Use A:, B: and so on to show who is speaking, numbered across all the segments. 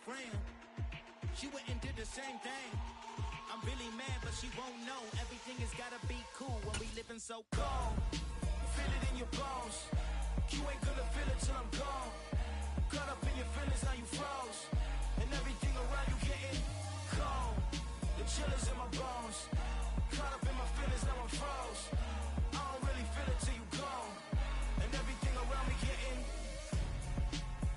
A: friend. She went and did the same thing. I'm really mad, but she won't know. Everything has gotta be cool when we living so cold. Feel it in your bones. You ain't gonna feel it till I'm gone. Caught up in your feelings, now you froze. And everything around you getting cold. The chill is in my bones. Caught up in my feelings, now I'm froze. I don't really feel it till you gone. And everything around me getting.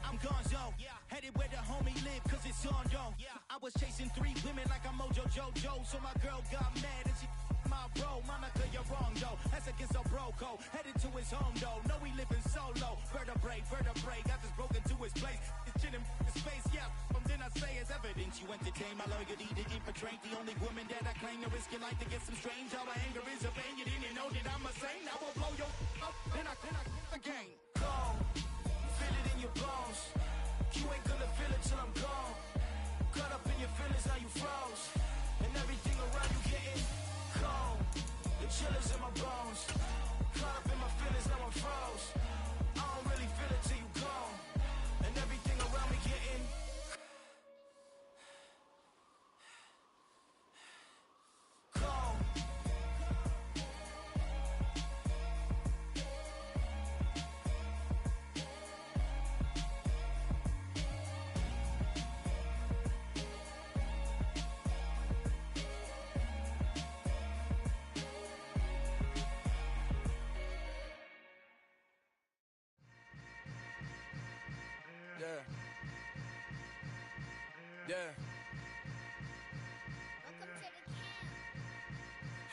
A: I'm gonzo, headed where the homie live, cause it's on, yo. I was chasing 3 women like I'm Mojo Jojo, so my girl got mad and she my bro. Monica, you're wrong, though. That's against a bro code. Headed to his home, though. No, we living solo. Vertebrae, got this broken to his place. It's chilling in space, yeah. From then I say it's evidence. You entertain my loyalty to infiltrate. The only woman that I claim to risk your life to get some strange. How my anger is a vein. You didn't know that I'm a saint. I will blow your up, then I again. Go, feel it in your bones. You ain't gonna feel it till I'm gone. Caught up in your feelings, now you froze. And everything around you getting cold. The chill is in my bones. Caught up in my feelings, now I'm froze. I don't really feel it till you gone. And everything around me getting cold. Yeah.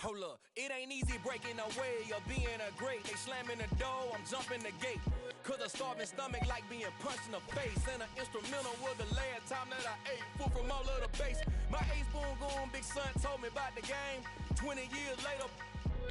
A: Hold up, it ain't easy breaking away or being a great. They slamming the door, I'm jumping the gate. Cause a starving stomach like being punched in the face. And an instrumental was the last time that I ate food from all of the base. My ace boom goon, big son told me about the game. 20 years later,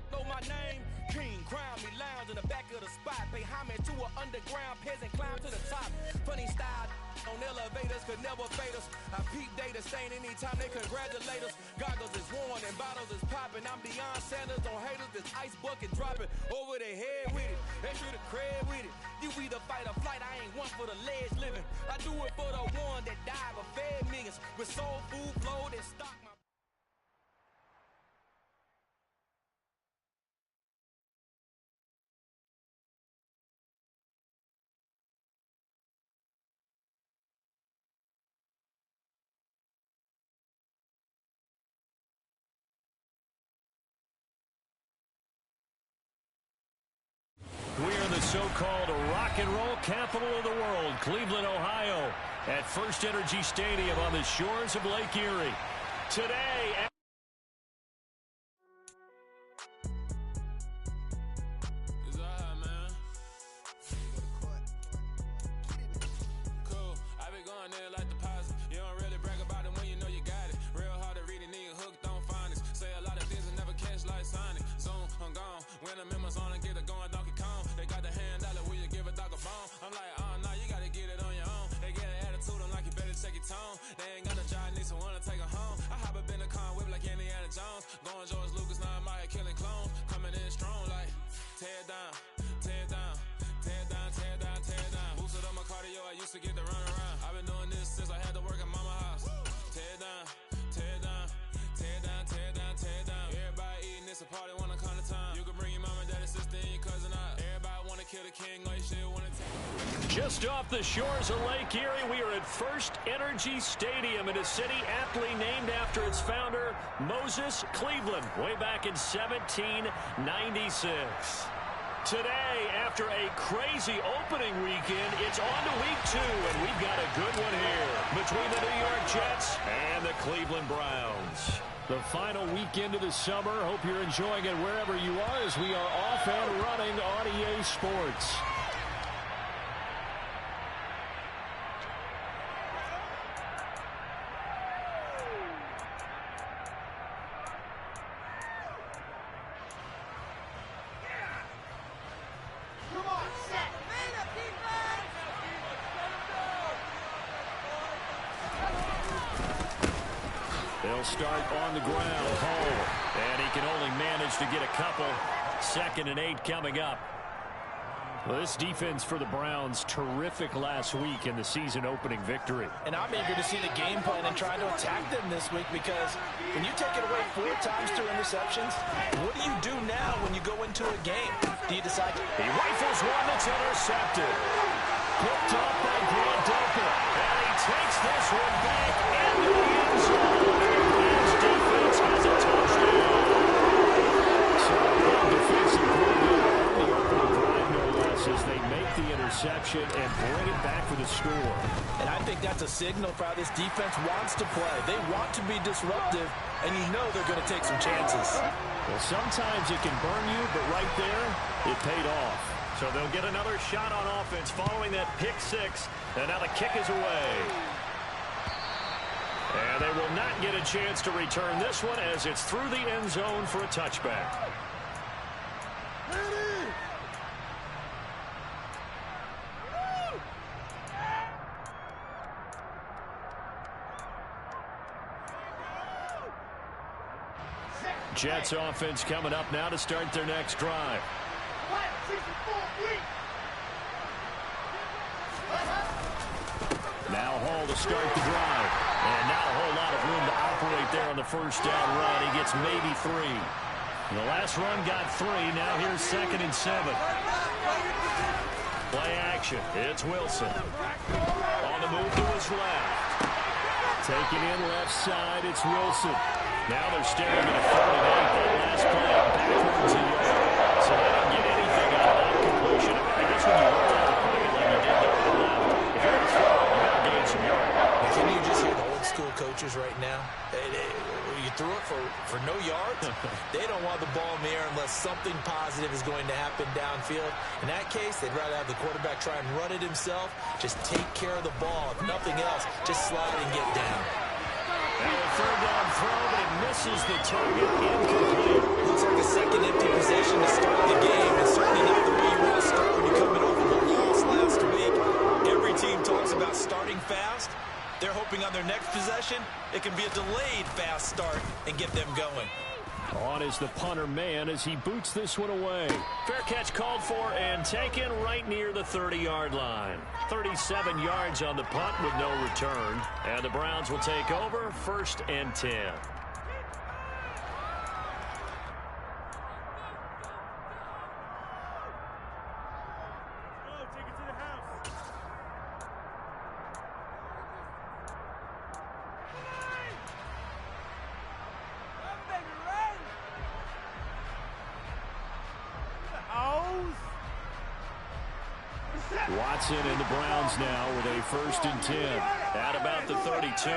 A: know my name. King, crown me, lounge in the back of the spot. Pay homage to an underground peasant, climb to the top. Funny style on elevators could never fade us. I peep data stain anytime they congratulate us. Goggles is worn and bottles is popping. I'm beyond Sanders on haters. This ice bucket dropping over their head with it. Extra the cred with it. You either fight or flight. I ain't one for the ledge living. I do it for the one that died but fed millions with soul food, flowed and stock my.
B: We're the so-called rock and roll capital of the world, Cleveland, Ohio, at First Energy Stadium on the shores of Lake Erie. Today...
C: They ain't got a job, need someone to take her home. I hop up in the car, whip like Indiana Jones. Going George Lucas, now I'm out here killing clones. Coming in strong like, tear down, tear down, tear down, tear down, tear down. Boosted up my cardio, I used to get to run around. I've been doing this since I had to work at mama house. Tear down, tear down, tear down, tear down, tear down. Everybody eating, it's a party, wanna come to time. You can bring your mama, daddy, sister, and your cousin out. Everybody wanna kill the king, or you shit wanna take.
B: Just off the shores of Lake Erie, we are at First Energy Stadium in a city aptly named after its founder, Moses Cleveland, way back in 1796. Today, after a crazy opening weekend, it's on to week 2, and we've got a good one here between the New York Jets and the Cleveland Browns. The final weekend of the summer. Hope you're enjoying it wherever you are as we are off and running on EA Sports. They'll start on the ground. Hall. And he can only manage to get a couple. 2nd and 8 coming up. Well, this defense for the Browns, terrific last week in the season-opening victory.
D: And I'm eager to see the game plan and try to attack them this week, because when you take it away 4 times through interceptions, what do you do now when you go into a game? Do you decide to...
B: He rifles one that's intercepted. Picked up by Grant Delpit. And he takes this one back into the end zone. His defense has a touchdown. So a big defensive play there on the opening drive, no less, as they make the interception and bring it back for the score.
D: And I think that's a signal for how this defense wants to play. They want to be disruptive, and you know they're going to take some chances.
B: Well, sometimes it can burn you, but right there, it paid off. So they'll get another shot on offense following that pick six, and now the kick is away. And they will not get a chance to return this one as it's through the end zone for a touchback. Jets offense coming up now to start their next drive. Now Hall to start the drive. And not a whole lot of room to operate there on the first down run. He gets maybe 3. The last run got 3. Now here's 2nd and 7. Play action. It's Wilson. On the move to his left. Taking in left side, it's Wilson. Now they're staring at a 38. That last play backwards a yard. So they didn't get anything out of that completion. I guess when you roll out a play like you did go to the left, if you're going to throw, you got to gain some yards.
D: Can you just hear the old school coaches right now? You threw it for no yards? They don't want the ball in the air unless something positive is going to happen downfield. In that case, they'd rather have the quarterback try and run it himself. Just take care of the ball. If nothing else, just slide and get down.
B: Now a 3rd down throw, but it misses the target. Incomplete.
D: Looks like a second empty possession to start the game, and certainly not the way you want to start when you're coming over the loss last week. Every team talks about starting fast. They're hoping on their next possession, it can be a delayed fast start and get them going.
B: On is the punter man as he boots this one away. Fair catch called for and taken right near the 30-yard line. 37 yards on the punt with no return. And the Browns will take over 1st and 10. Watson and the Browns now with a 1st and 10 at about the 32.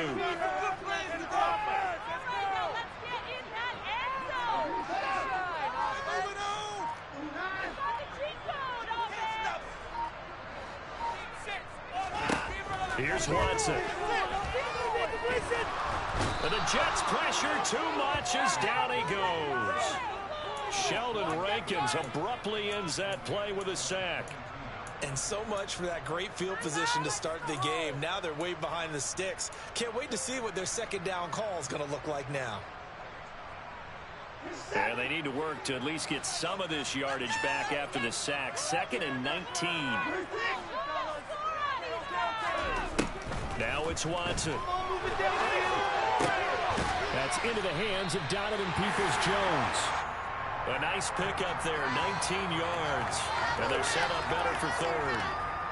B: Here's Watson. And the Jets pressure too much as down he goes. Sheldon Rankins abruptly ends that play with a sack.
D: And so much for that great field position to start the game. Now they're way behind the sticks. Can't wait to see what their 2nd down call is going to look like now.
B: And they need to work to at least get some of this yardage back after the sack. 2nd and 19. Now it's Watson. That's into the hands of Donovan Peoples-Jones. A nice pickup there, 19 yards. And they're set up better for 3rd.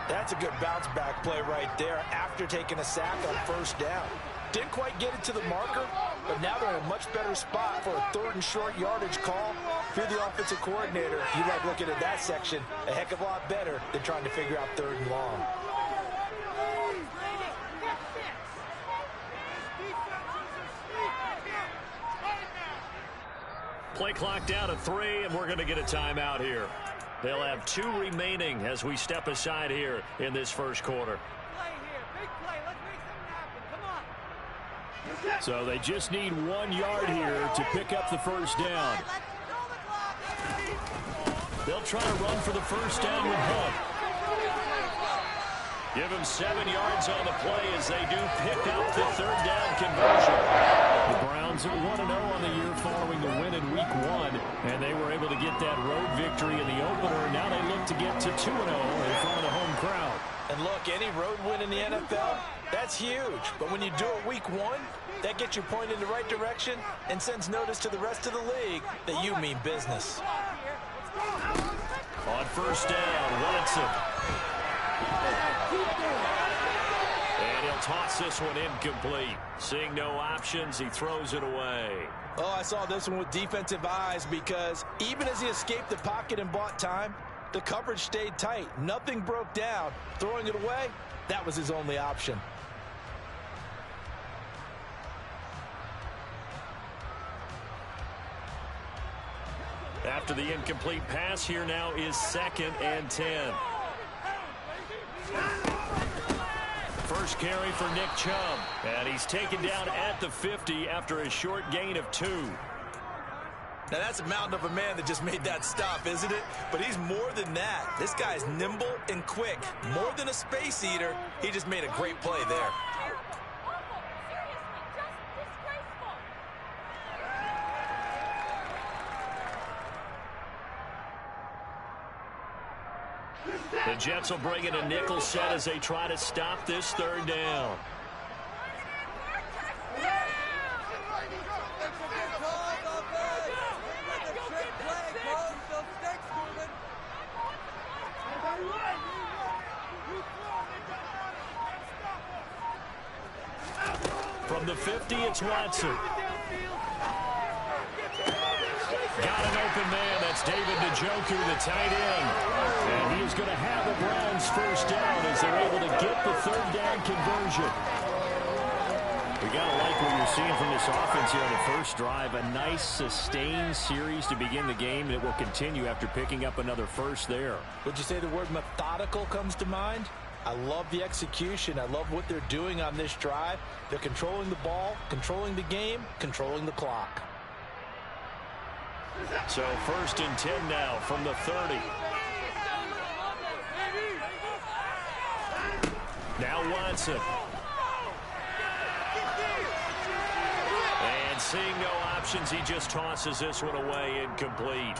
D: That's a good bounce-back play right there after taking a sack on 1st down. Didn't quite get it to the marker, but now they're in a much better spot for a 3rd and short yardage call. If you're the offensive coordinator, you like looking at that section a heck of a lot better than trying to figure out 3rd and long.
B: Play clock down to 3, and we're going to get a timeout here. They'll have 2 remaining as we step aside here in this 1st quarter. So they just need 1 yard here to pick up the 1st down. They'll try to run for the 1st down with Hunt. Give him 7 yards on the play as they do pick up the 3rd down conversion. The Browns 1-0 on the year following the win in Week 1, and they were able to get that road victory in the opener. Now they look to get to 2-0 in front of the home crowd.
D: And look, any road win in the NFL, that's huge. But when you do it Week 1, that gets you pointed in the right direction and sends notice to the rest of the league that you mean business.
B: On first down, Watson. And he'll toss this one incomplete. Seeing no options, he throws it away.
D: Oh, I saw this one with defensive eyes because even as he escaped the pocket and bought time, the coverage stayed tight. Nothing broke down. Throwing it away, that was his only option.
B: After the incomplete pass, here now is 2nd and 10. First carry for Nick Chubb. And he's taken down at the 50 after a short gain of 2.
D: Now, that's a mountain of a man that just made that stop, isn't it? But he's more than that. This guy's nimble and quick. More than a space eater, he just made a great play there.
B: The Jets will bring in a nickel set as they try to stop this 3rd down. From the 50, it's Watson. Got an open man. That's David Njoku, the tight end. And he is going to have the Browns first down as they're able to get the 3rd down conversion. We got to like what you're seeing from this offense here on the first drive. A nice, sustained series to begin the game, and it will continue after picking up another first there.
D: Would you say the word methodical comes to mind? I love the execution. I love what they're doing on this drive. They're controlling the ball, controlling the game, controlling the clock.
B: So 1st and 10 now from the 30. Now Watson. And seeing no options, he just tosses this one away incomplete.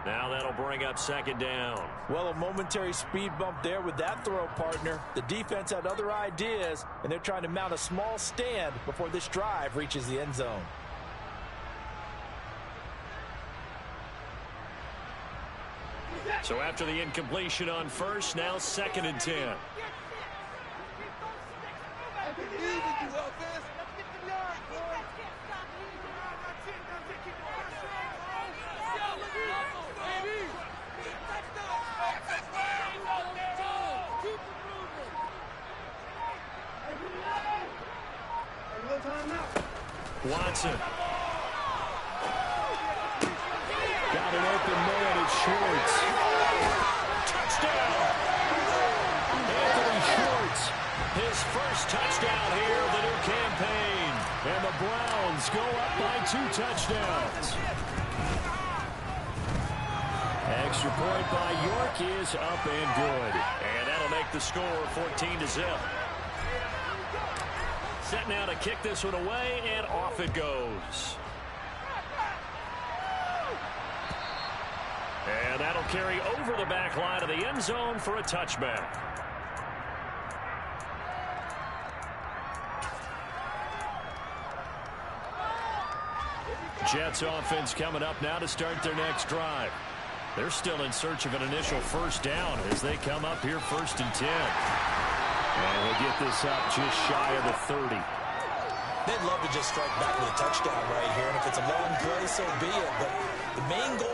B: Now that'll bring up 2nd down.
D: Well, a momentary speed bump there with that throw, partner. The defense had other ideas, and they're trying to mount a small stand before this drive reaches the end zone.
B: So after the incompletion on first, now 2nd and 10. Watson. Got an open man. It's Schwartz. Touchdown. Anthony Schwartz. His first touchdown here of the new campaign. And the Browns go up by 2 touchdowns. Extra point by York is up and good. And that'll make the score 14-0. Set now to kick this one away, and off it goes. And that'll carry over the back line of the end zone for a touchback. Jets offense coming up now to start their next drive. They're still in search of an initial first down as they come up here 1st and 10. And we'll get this up just shy of the 30.
D: They'd love to just strike back with a touchdown right here, and if it's a long play, so be it. But the main goal,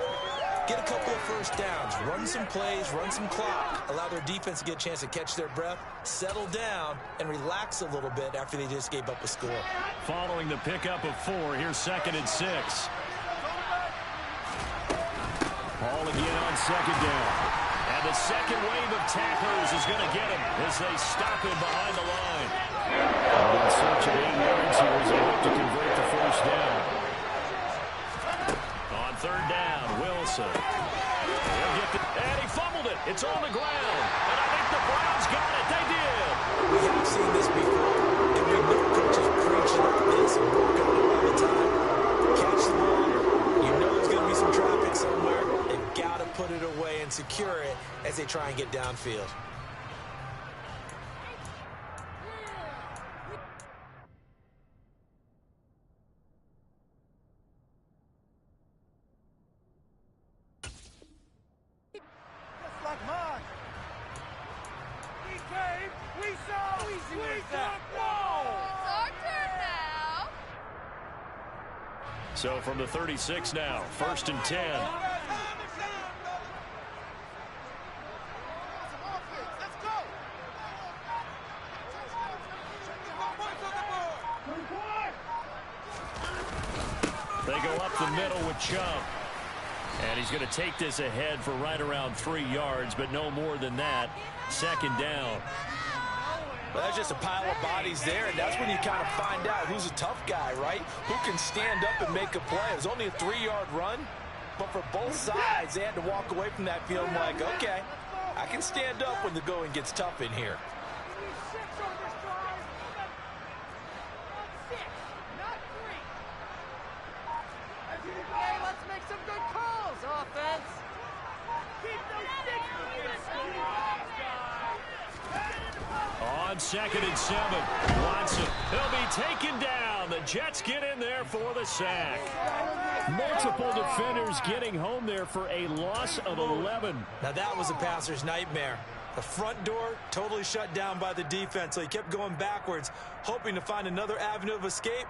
D: get a couple of first downs, run some plays, run some clock, allow their defense to get a chance to catch their breath, settle down, and relax a little bit after they just gave up a score.
B: Following the pickup of 4, here's 2nd and 6. Ball again on 2nd down. And the second wave of tacklers is going to get him as they stop him behind the line. And in search of 8 yards here as they look to convert the first down. On 3rd down, Will Wilson. And he fumbled it. It's on the ground. And I think the Browns got it. They did.
D: We have seen this before. And we know coaches preach like this and work on it all the time. Catch the ball. You know there's going to be some traffic somewhere. They've got to put it away and secure it as they try and get downfield.
B: So from the 36 now, 1st and 10. They go up the middle with Chubb. And he's going to take this ahead for right around 3 yards, but no more than that. 2nd down.
D: Well, that's just a pile of bodies there, and that's when you kind of find out who's a tough guy, right? Who can stand up and make a play. It was only a 3-yard run, but for both sides, they had to walk away from that field like, okay, I can stand up when the going gets tough in here.
E: Let's make some good calls, offense. Keep those sticks moving.
B: On 2nd and 7, Watson. He'll be taken down. The Jets get in there for the sack. Multiple defenders getting home there for a loss of 11.
D: Now that was a passer's nightmare. The front door totally shut down by the defense, so he kept going backwards, hoping to find another avenue of escape.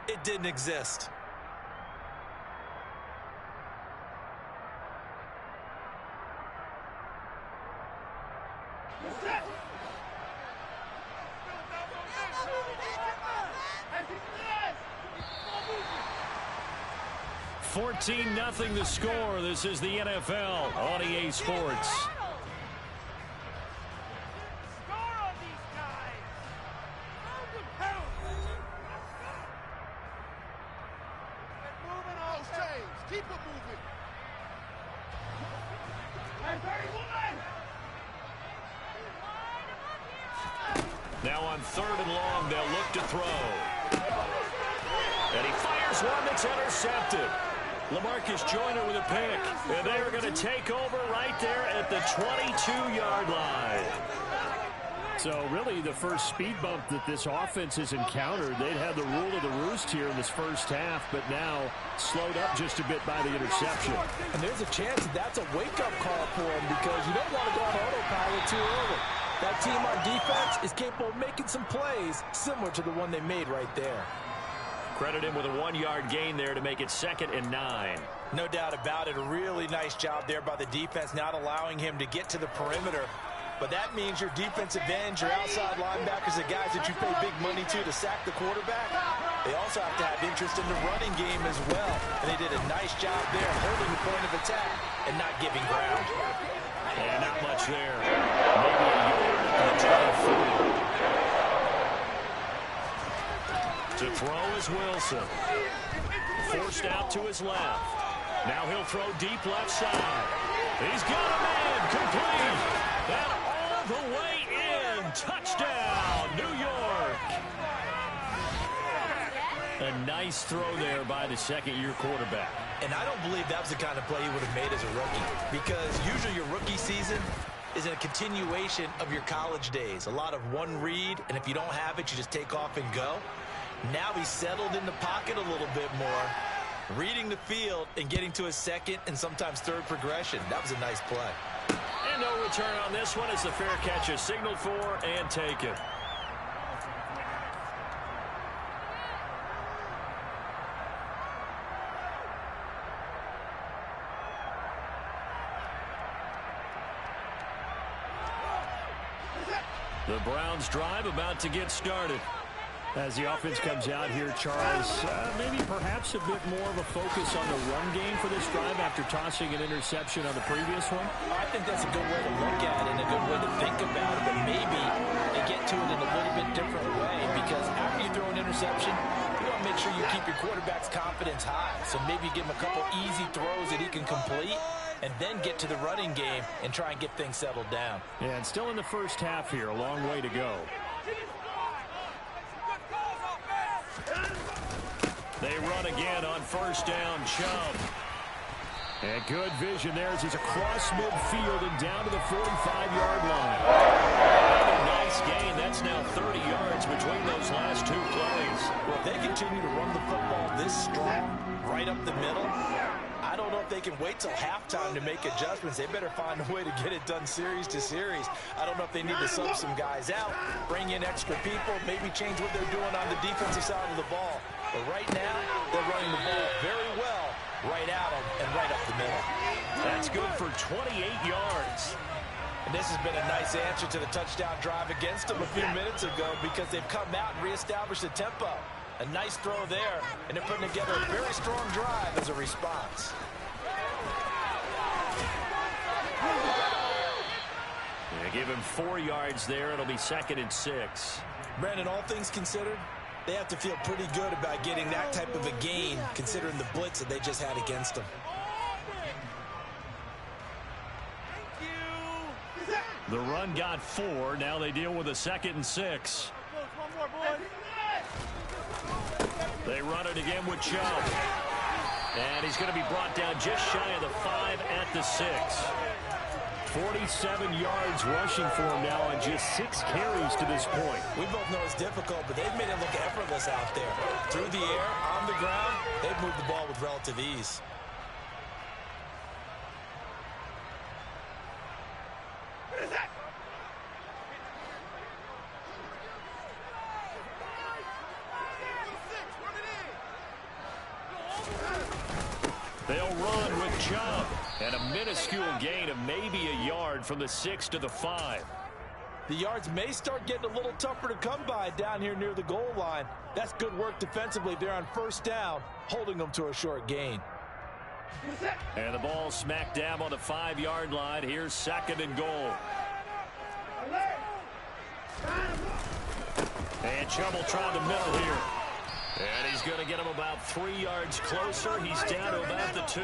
D: It didn't exist.
B: Nothing the score. This is the NFL on EA Sports.
E: Keep it moving.
B: Now on 3rd and long, they'll look to throw. And he fires one that's intercepted. LaMarcus Joyner with a pick. And they're going to take over right there at the 22-yard line. So really the first speed bump that this offense has encountered. They'd had the rule of the roost here in this first half, but now slowed up just a bit by the interception.
D: And there's a chance that that's a wake-up call for them because you don't want to go on autopilot too early. That team on defense is capable of making some plays similar to the one they made right there.
B: Credit him with a 1-yard gain there to make it 2nd and 9.
D: No doubt about it. A really nice job there by the defense, not allowing him to get to the perimeter. But that means your defensive ends, your outside linebackers, the guys that you pay big money to sack the quarterback, they also have to have interest in the running game as well. And they did a nice job there holding the point of attack and not giving ground.
B: And not much there. Maybe a yard on the 24. To throw is Wilson. Forced out to his left. Now he'll throw deep left side. He's got a man complete. And all the way in. Touchdown, New York. A nice throw there by the second-year quarterback.
D: And I don't believe that was the kind of play he would have made as a rookie. Because usually your rookie season is a continuation of your college days. A lot of one read, and if you don't have it, you just take off and go. Now he's settled in the pocket a little bit more, reading the field and getting to his second and sometimes third progression. That was a nice play.
B: And no return on this one as the fair catch is signaled for and taken. The Browns drive about to get started. As the offense comes out here, Charles, maybe perhaps a bit more of a focus on the run game for this drive after tossing an interception on the previous one?
D: I think that's a good way to look at it and a good way to think about it, but maybe they get to it in a little bit different way because after you throw an interception, you don't want to make sure you keep your quarterback's confidence high. So maybe give him a couple easy throws that he can complete, and then get to the running game and try and get things settled down.
B: Yeah, and still in the first half here. A long way to go. They run again on first down. Chubb. And good vision there as he's across midfield and down to the 45-yard line. Another nice gain. That's now 30 yards between those last two plays.
D: Well, if they continue to run the football this strong, right up the middle, I don't know if they can wait till halftime to make adjustments. They better find a way to get it done series to series. I don't know if they need to sub some guys out, bring in extra people, maybe change what they're doing on the defensive side of the ball. But right now, they're running the ball very well, right at them and right up the middle.
B: That's good for 28 yards.
D: And this has been a nice answer to the touchdown drive against them a few minutes ago, because they've come out and reestablished the tempo. A nice throw there, and they're putting together a very strong drive as a response.
B: They give him 4 yards there. It'll be 2nd and 6.
D: Brandon, all things considered, they have to feel pretty good about getting that type of a gain, considering the blitz that they just had against them.
B: The run got 4. Now they deal with a 2nd and 6. They run it again with Chubb. And he's going to be brought down just shy of the 5 at the 6. 47 yards rushing for him now on just 6 carries to this point.
D: We both know it's difficult, but they've made it look effortless out there. Through the air, on the ground, they've moved the ball with relative ease.
B: They'll run with Chubb. And a minuscule gain of maybe a yard from the 6 to the 5.
D: The yards may start getting a little tougher to come by down here near the goal line. That's good work defensively. They're on first down, holding them to a short gain.
B: And the ball smack dab on the 5-yard line. Here's 2nd and goal. And Chubb will try the middle here. And he's going to get him about 3 yards closer. He's down to about the 2.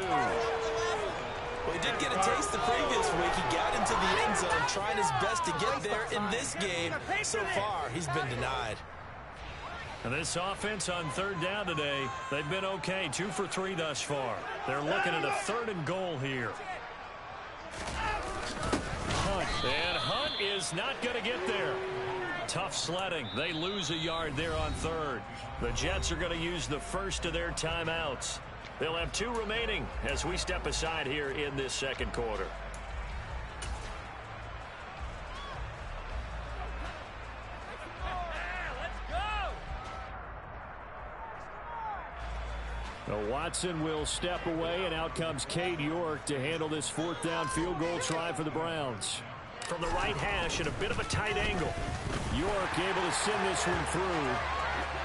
D: Well, he did get a taste the previous week. He got into the end zone, trying his best to get there in this game. So far, he's been denied.
B: And this offense on 3rd down today, they've been okay. 2 for 3 thus far. They're looking at a 3rd and goal here. Hunt. And Hunt is not going to get there. Tough sledding. They lose a yard there on 3rd. The Jets are going to use the first of their timeouts. They'll have 2 remaining as we step aside here in this 2nd quarter. Now Watson will step away, and out comes Cade York to handle this 4th down field goal try for the Browns. From the right hash at a bit of a tight angle. York able to send this one through.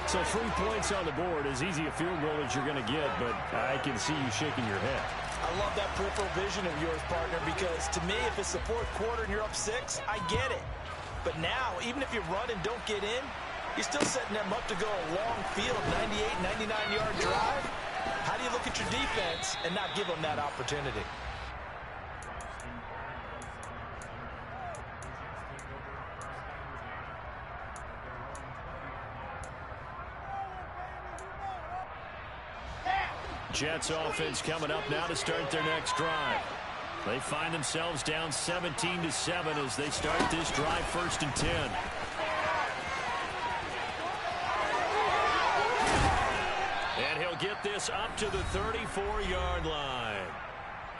B: So 3 points on the board, as easy a field goal as you're going to get, but I can see you shaking your head.
D: I love that peripheral vision of yours, partner, because to me, if it's the 4th quarter and you're up 6, I get it. But now, even if you run and don't get in, you're still setting them up to go a long field, 98, 99-yard drive. How do you look at your defense and not give them that opportunity?
B: Jets offense coming up now to start their next drive. They find themselves down 17-7 as they start this drive 1st and 10. And he'll get this up to the 34-yard line.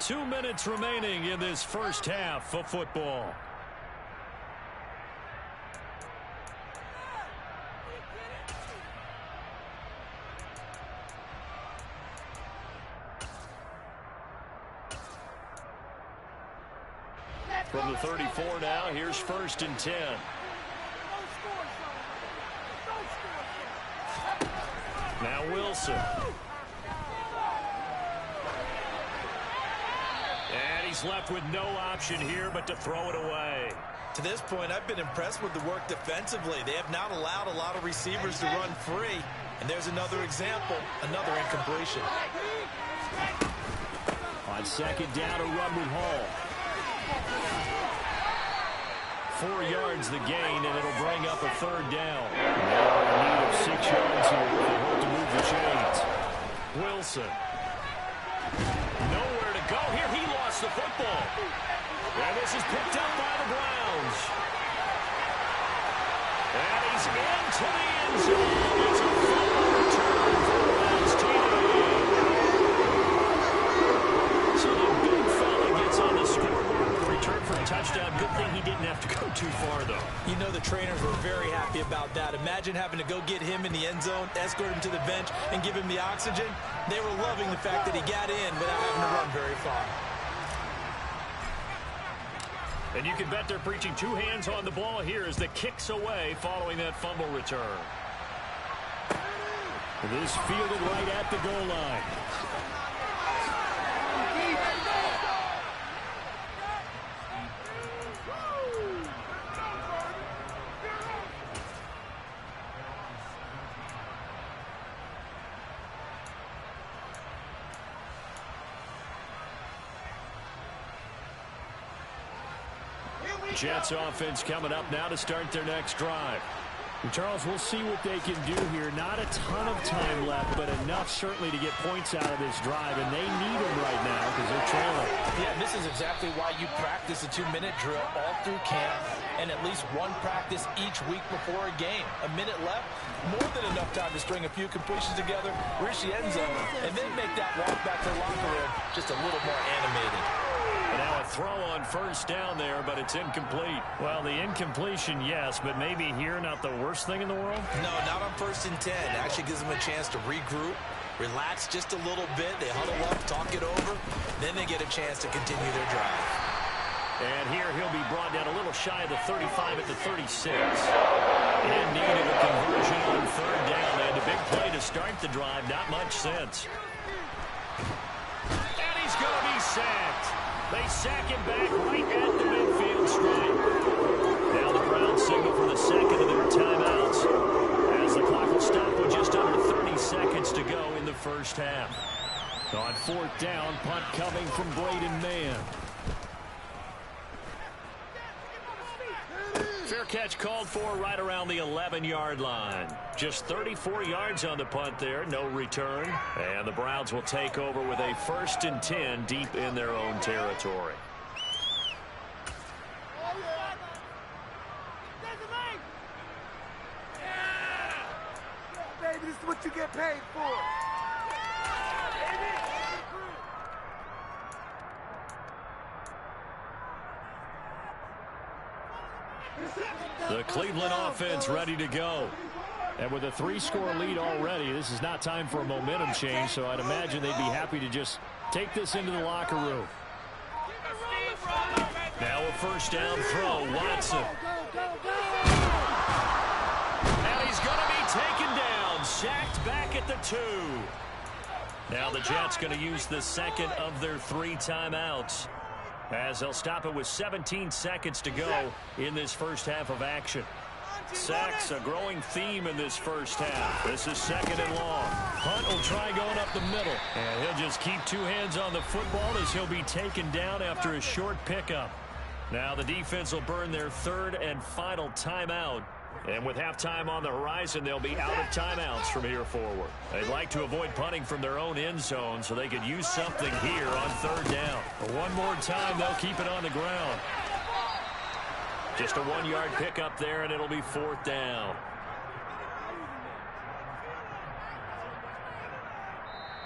B: 2 minutes remaining in this first half of football. From the 34 now, here's 1st and 10. Now Wilson. And he's left with no option here but to throw it away.
D: To this point, I've been impressed with the work defensively. They have not allowed a lot of receivers to run free. And there's another example, another incompletion.
B: On second down, a run with Hall. 4 yards the gain, and it'll bring up a third down. They are in need of 6 yards here if they hope to move the chains. Wilson. Nowhere to go here. He lost the football. And this is picked up by the Browns. And he's into the end zone. It's a fumble return for the Browns team. So the big fella gets on the scoreboard with a return for a touchdown. Good thing he didn't have to go too far, though.
D: You know the trainers were very happy about that. Imagine having to go get him in the end zone, escort him to the bench, and give him the oxygen. They were loving the fact that he got in without having to run very far.
B: And you can bet they're preaching 2 hands on the ball here as the kick's away following that fumble return. This fielded right at the goal line. Jets offense coming up now to start their next drive.
F: And Charles, we'll see what they can do here. Not a ton of time left, but enough certainly to get points out of this drive, and they need them right now because they're trailing.
D: Yeah, this is exactly why you practice a 2-minute drill all through camp and at least one practice each week before a game. A minute left, more than enough time to string a few completions together, reach the end zone, and then make that walk back to the locker room just a little more animated.
B: Now a throw on first down there, but it's incomplete.
F: Well, the incompletion, yes, but maybe here not the worst thing in the world?
D: No, not on 1st and 10. It actually gives them a chance to regroup, relax just a little bit. They huddle up, talk it over. Then they get a chance to continue their drive.
B: And here he'll be brought down a little shy of the 35 at the 36. In need of a conversion on 3rd down. And a big play to start the drive. Not much sense. And he's going to be sacked. They sack him back right at the midfield stripe. Now the Browns signal for the second of their timeouts as the clock will stop with just under 30 seconds to go in the first half. On 4th down, punt coming from Braden Mann. Fair catch called for right around the 11-yard line. Just 34 yards on the punt there, no return. And the Browns will take over with a 1st and 10 deep in their own territory.
E: Baby, this is what you get paid for.
B: The Cleveland offense ready to go.
F: And with a 3-score lead already, this is not time for a momentum change, so I'd imagine they'd be happy to just take this into the locker room.
B: Now a 1st down throw, Watson. And he's going to be taken down, sacked back at the 2. Now the Jets going to use the second of their 3 timeouts, as they'll stop it with 17 seconds to go in this first half of action. Sacks, a growing theme in this first half. This is 2nd and long. Hunt will try going up the middle. And he'll just keep 2 hands on the football as he'll be taken down after a short pickup. Now the defense will burn their 3rd and final timeout. And with halftime on the horizon, they'll be out of timeouts from here forward. They'd like to avoid punting from their own end zone so they could use something here on 3rd down. But one more time, they'll keep it on the ground. Just a 1-yard pickup there, and it'll be 4th down.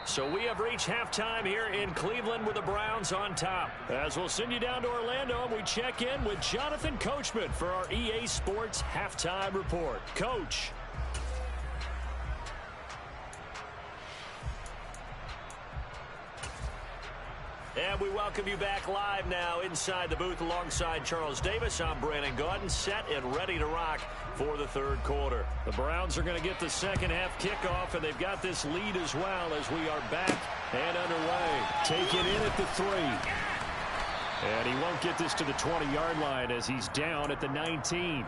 B: So we have reached halftime here in Cleveland with the Browns on top. As we'll send you down to Orlando, we check in with Jonathan Coachman for our EA Sports Halftime Report. Coach. And we welcome you back live now inside the booth alongside Charles Davis. I'm Brandon Gaudin, set and ready to rock for the 3rd quarter. The Browns are going to get the second half kickoff, and they've got this lead as well as we are back and underway. Take it in at the 3. And he won't get this to the 20-yard line as he's down at the 19.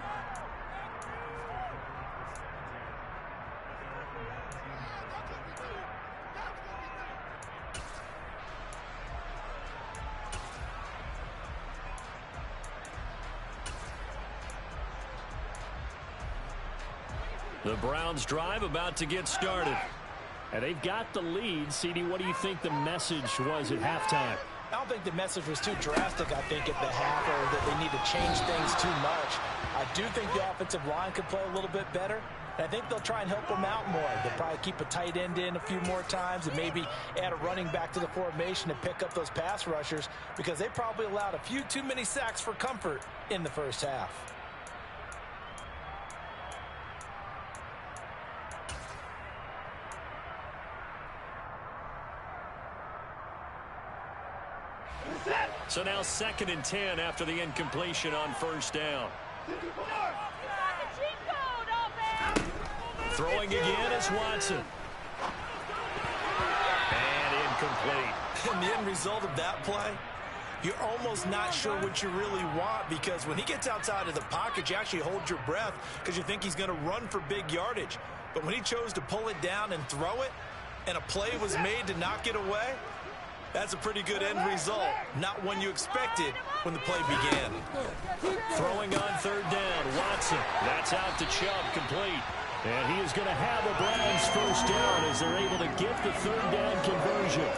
B: The Browns drive about to get started.
F: And they've got the lead. CD, what do you think the message was at halftime?
D: I don't think the message was too drastic, I think, at the half, or that they need to change things too much. I do think the offensive line could play a little bit better. And I think they'll try and help them out more. They'll probably keep a tight end in a few more times and maybe add a running back to the formation to pick up those pass rushers, because they probably allowed a few too many sacks for comfort in the first half.
B: So now 2nd and 10 after the incompletion on first down. Throwing again is Watson. And incomplete.
D: And the end result of that play, you're almost not sure what you really want, because when he gets outside of the pocket, you actually hold your breath because you think he's going to run for big yardage. But when he chose to pull it down and throw it, and a play was made to knock it away, that's a pretty good end result. Not one you expected when the play began.
B: Throwing on 3rd down, Watson. That's out to Chubb, complete. And he is going to have a Browns first down as they're able to get the 3rd down conversion.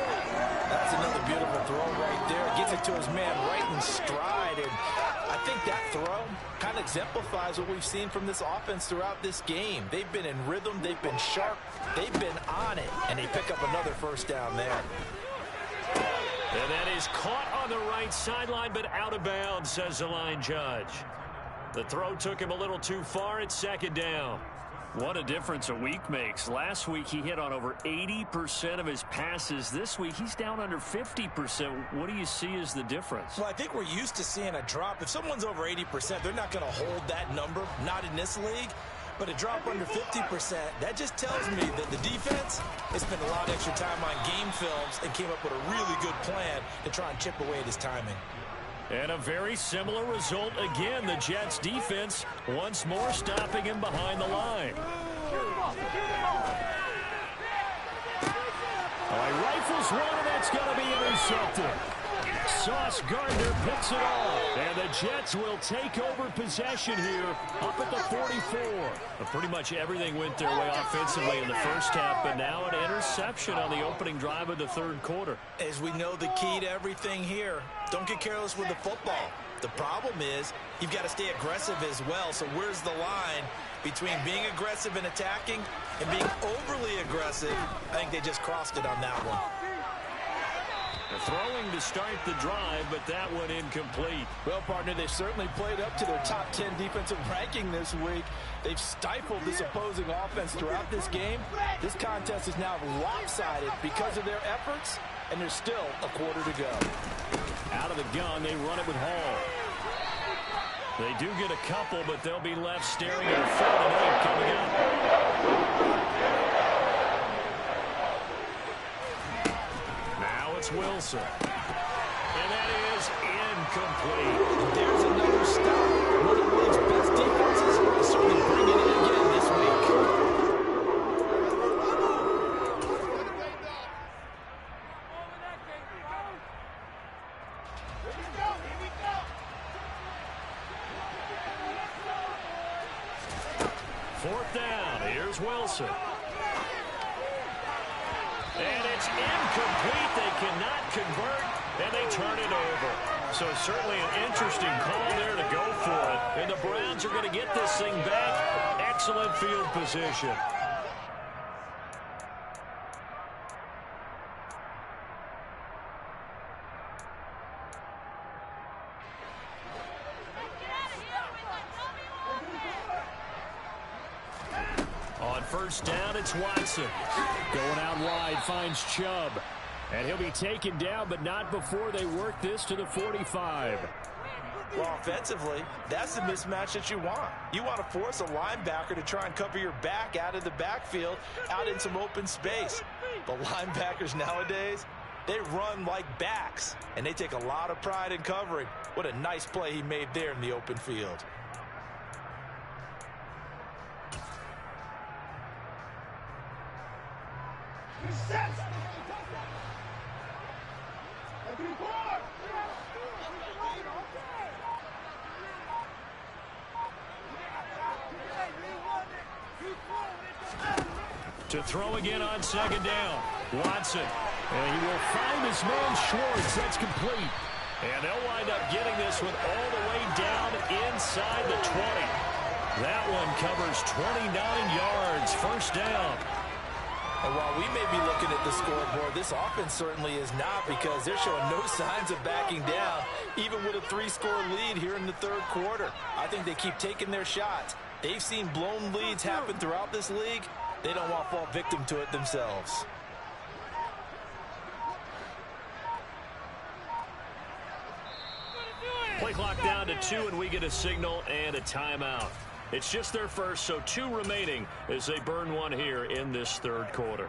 D: That's another beautiful throw right there. Gets it to his man right in stride. And I think that throw kind of exemplifies what we've seen from this offense throughout this game. They've been in rhythm. They've been sharp. They've been on it. And they pick up another first down there.
B: And that is caught on the right sideline, but out of bounds, says the line judge. The throw took him a little too far at 2nd down. What a difference a week makes. Last week he hit on over 80% of his passes. This week he's down under 50%. What do you see as the difference?
D: Well, I think we're used to seeing a drop. If someone's over 80%, they're not going to hold that number, not in this league. But a drop under 50%, that just tells me that the defense has spent a lot of extra time on game films and came up with a really good plan to try and chip away at his timing.
B: And a very similar result again. The Jets defense once more stopping him behind the line. Oh, he rifles one, and that's going to be intercepted. Sauce Gardner picks it off, and the Jets will take over possession here up at the 44. But pretty much everything went their way offensively in the first half, but now an interception on the opening drive of the 3rd quarter.
D: As we know, the key to everything here, don't get careless with the football. The problem is you've got to stay aggressive as well. So where's the line between being aggressive and attacking and being overly aggressive? I think they just crossed it on that one.
B: They're throwing to start the drive, but that one incomplete.
D: Well, partner, they've certainly played up to their top 10 defensive ranking this week. They've stifled this opposing offense throughout this game. This contest is now lopsided because of their efforts, and there's still a quarter to go.
B: Out of the gun, they run it with Hall. They do get a couple, but they'll be left staring at 3rd and 8 coming up. It's Wilson. And that is incomplete.
D: There's another stop. One of the league's best defenses is certainly bringing it again this week.
B: Fourth down. Here's Wilson. And it's incomplete. They cannot convert, and they turn it over. So certainly an interesting call there to go for it. And the Browns are going to get this thing back. Excellent field position. On first down, it's Watson.
F: Going out wide, finds Chubb. And he'll be taken down, but not before they work this to the 45.
D: Well, offensively, that's the mismatch that you want. You want to force a linebacker to try and cover your back out of the backfield, out in some open space. But linebackers nowadays, they run like backs, and they take a lot of pride in covering. What a nice play he made there in the open field.
B: To throw again on second down. Watson. And he will find his man Schwartz. That's complete. And they'll wind up getting this one all the way down inside the 20. That one covers 29 yards. First down.
D: And while we may be looking at the scoreboard, this offense certainly is not, because they're showing no signs of backing down, even with a 3-score lead here in the third quarter. I think they keep taking their shots. They've seen blown leads happen throughout this league. They don't want to fall victim to it themselves.
B: Play clock down to 2, and we get a signal and a timeout. It's just their first, so 2 remaining as they burn one here in this third quarter.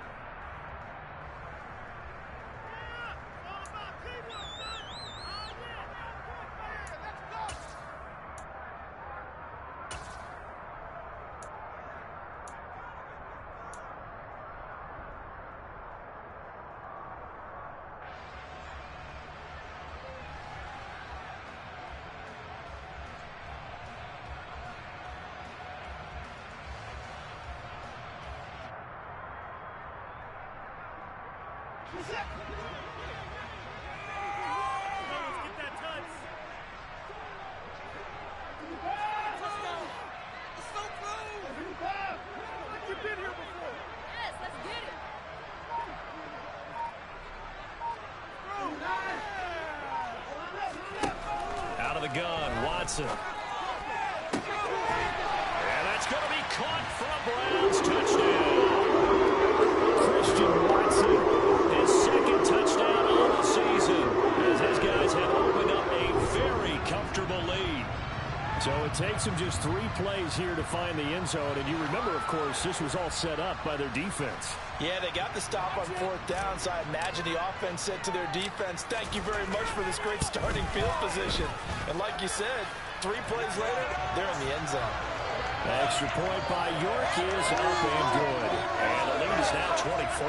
B: Out of the gun, Watson. And that's going to be caught for a Browns touchdown. Christian Watson, his second touchdown on the season, as his guys have opened up a very comfortable lead. So it takes them just 3 plays here to find the end zone. And you remember, of course, this was all set up by their defense.
D: Yeah, they got the stop on 4th down, so I imagine the offense said to their defense, thank you very much for this great starting field position. And like you said, 3 plays later, they're in the end zone.
B: Extra point by York is up and good. And the lead is now 24.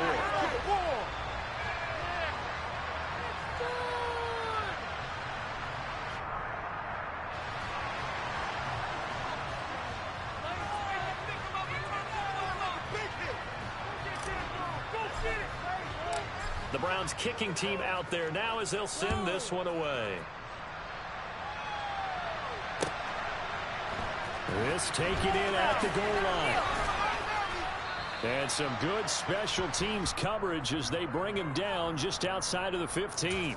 B: The Browns kicking team out there now as they'll send this one away. This taken in at the goal line. And some good special teams coverage as they bring him down just outside of the 15.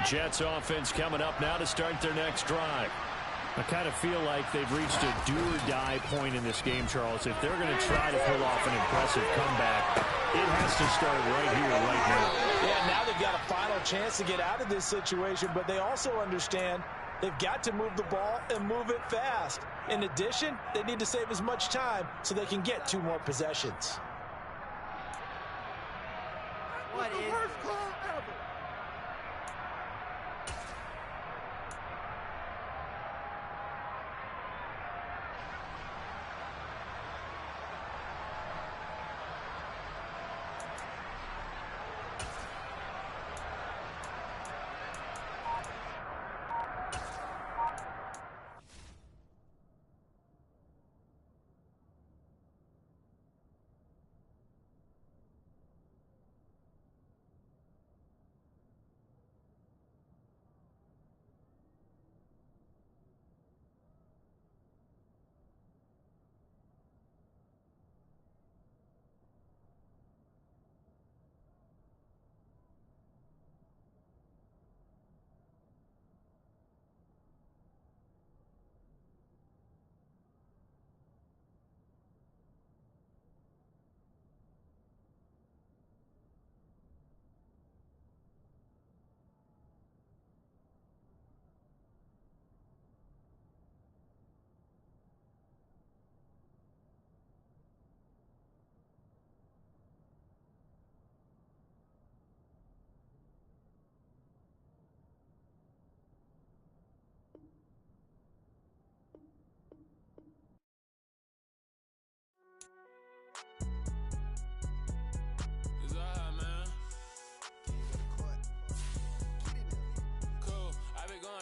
B: Jets offense coming up now to start their next drive. I kind of feel like they've reached a do-or-die point in this game, Charles. If they're going to try to pull off an impressive comeback, it has to start right here, right now.
D: Yeah, now they've got a final chance to get out of this situation, but they also understand they've got to move the ball and move it fast. In addition, they need to save as much time so they can get 2 more possessions.
E: What is the worst call ever?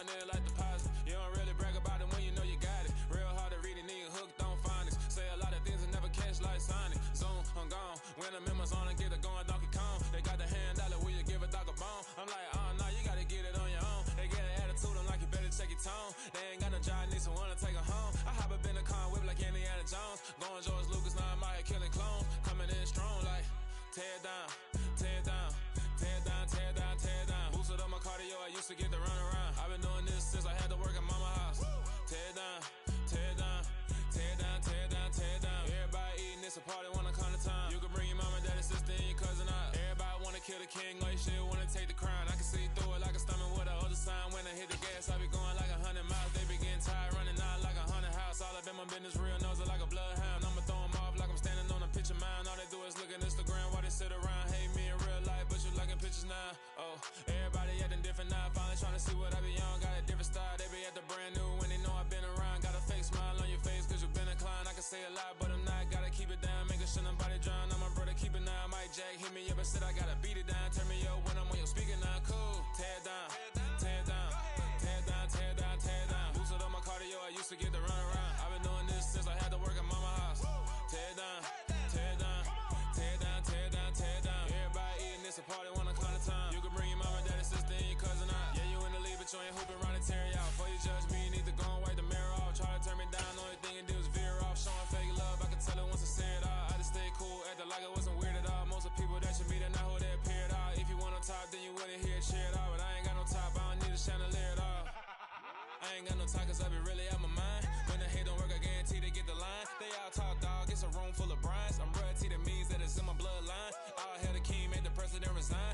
C: going in like deposit. You don't really brag about it when you know you got it. Real hard to read it, nigga hooked on phonics. Say a lot of things and never catch like Sonic. Zoom, I'm gone. When I'm in my zone and get it going Donkey Kong. They got the hand dollar, will you give a dog a bone? I'm like, oh no, you gotta get it on your own. They get an attitude, I'm like, you better check your tone. They ain't got no job, need someone to take her home. I hop up in the car, whip like Indiana Jones. Going George Lucas, now I'm out here killing clones. Coming in strong like, tear it down, tear it down, tear it down, tear it down, tear it down. Boosted up my cardio, I used to get to run around. I've been doing this since I had to work at mama house. Tear it down, tear it down, tear it down, tear it down, tear it down. Everybody eating, it's a party when I come to town. You can bring your mama, daddy, sister, and your cousin out. Everybody wanna kill the king, like shit, wanna take the crown. I can see through it like a stomach with a other sign. When I hit the gas, I be going like 100 miles. They be getting tired, running out like 100 house. All up in my business, real nose it like a bloodhound. I'ma throw 'em off like I'm standing on a picture mound. All they do is look at Instagram while they sit around. Hate me in real life, but you liking pictures now. Oh, everybody acting different now. Finally trying to see what I be on. Got a different style, they be at the brand new when they know I've been around. Got a fake smile on your face cause you been inclined. I can say a lot, but I'm not. Gotta keep it down, making sure nobody drown. I'm my brother, keep it now. Mike Jack hit me up and said I gotta beat it down. Turn me up when I'm on your speaker now. Cool, tear it down, tear it down, tear it down, tear it down, tear it down. Boosted up my cardio, I used to get to run around. I've been doing this since I had to work at mama house. Tear it down, tear it down, tear it down, tear it down, tear it down. Everybody eating, it's a party when I come to town. You can bring your mama, daddy, sister, and your cousin out. Yeah, you in the league, but you ain't hooping around and tear you out. Before you judge me, you need to go and wipe the mirror off. Try to turn me down, only thing you do is veer off. Showing fake love, I can tell it once I say it all. I just stay cool, acting like it wasn't weird at all. Most of the people that you meet are not who they appear at all. If you want on top, then you wouldn't hear it cheer at all. But I ain't got no top, I don't need a chandelier at all. I ain't got no time cause I be really out my mind. When the hate don't work, I guarantee they get the line. They all talk dog, it's a room full of brinds. I'm royalty, that means that it's in my bloodline. All hell the king made the president resign.